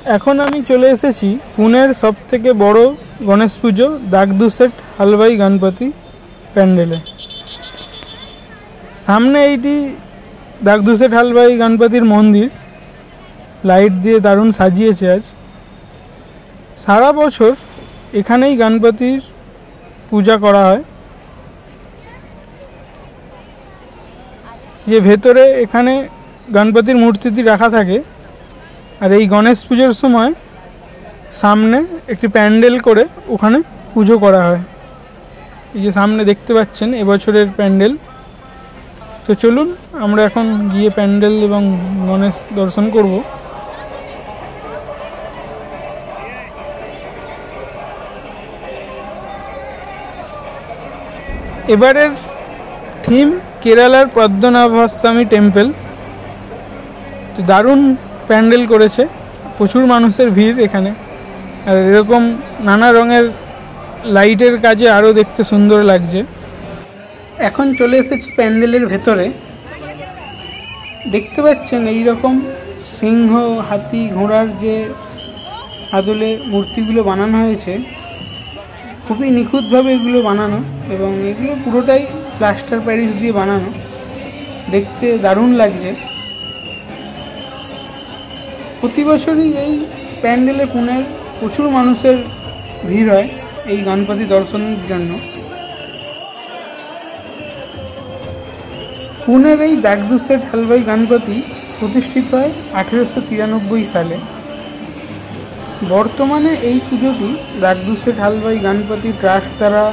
এখন আমি চলে এসেছি পুনের সবথেকে বড় গণেশ পুজো দাগদুসেট হালবাই গণপতি প্যান্ডেলে। সামনে এইটি দাগদুসেট হালবাই গণপতির মন্দির লাইট দিয়ে দারুণ সাজিয়েছে। আজ সারা বছর এখানেই গণপতির পূজা করা হয়। যে ভেতরে এখানে গণপতির মূর্তিটি রাখা থাকে, আর এই গণেশ পুজোর সময় সামনে একটি প্যান্ডেল করে ওখানে পুজো করা হয়। এই যে সামনে দেখতে পাচ্ছেন এবছরের প্যান্ডেল। তো চলুন আমরা এখন গিয়ে প্যান্ডেল এবং গণেশ দর্শন করব। এবারের থিম কেরালার পদ্মনাভস্বামী টেম্পল। তো দারুণ প্যান্ডেল করেছে, প্রচুর মানুষের ভিড় এখানে। আর এরকম নানা রঙের লাইটের কাজে আরও দেখতে সুন্দর লাগছে। এখন চলে এসেছি প্যান্ডেলের ভেতরে। দেখতে পাচ্ছেন এই রকম সিংহ, হাতি, ঘোড়ার যে আদলে মূর্তিগুলো বানানো হয়েছে, খুবই নিখুঁতভাবে এগুলো বানানো, এবং এগুলো পুরোটাই প্লাস্টার প্যারিস দিয়ে বানানো। দেখতে দারুণ লাগছে। প্রতি বছরই এই প্যান্ডেলে পুনের প্রচুর মানুষের ভিড় হয় এই গণপতি দর্শনের জন্য। পুনের এই দাগদুসেট হালবাই গণপতি প্রতিষ্ঠিত হয় 1893 সালে। বর্তমানে এই পুজোটি দাগদুসেট হালবাই গণপতি ট্রাস্ট দ্বারা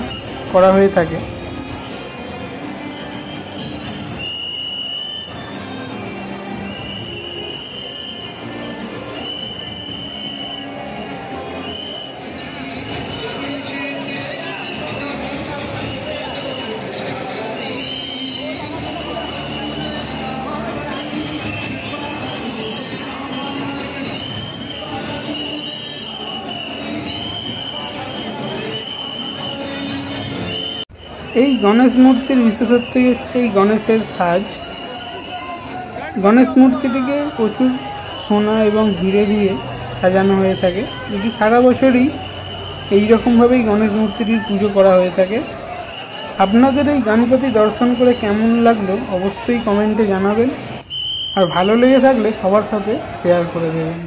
করা হয়ে থাকে। এই গণেশ মূর্তির বিশেষত্ব হচ্ছে এই গণেশের সাজ। গণেশ মূর্তিটিকে প্রচুর সোনা এবং হিরে দিয়ে সাজানো হয়ে থাকে, যেটি সারা বছরই এইরকমভাবেই গণেশ মূর্তিটির পুজো করা হয়ে থাকে। আপনাদের এই গণপতি দর্শন করে কেমন লাগলো অবশ্যই কমেন্টে জানাবেন, আর ভালো লেগে থাকলে সবার সাথে শেয়ার করে দেবেন।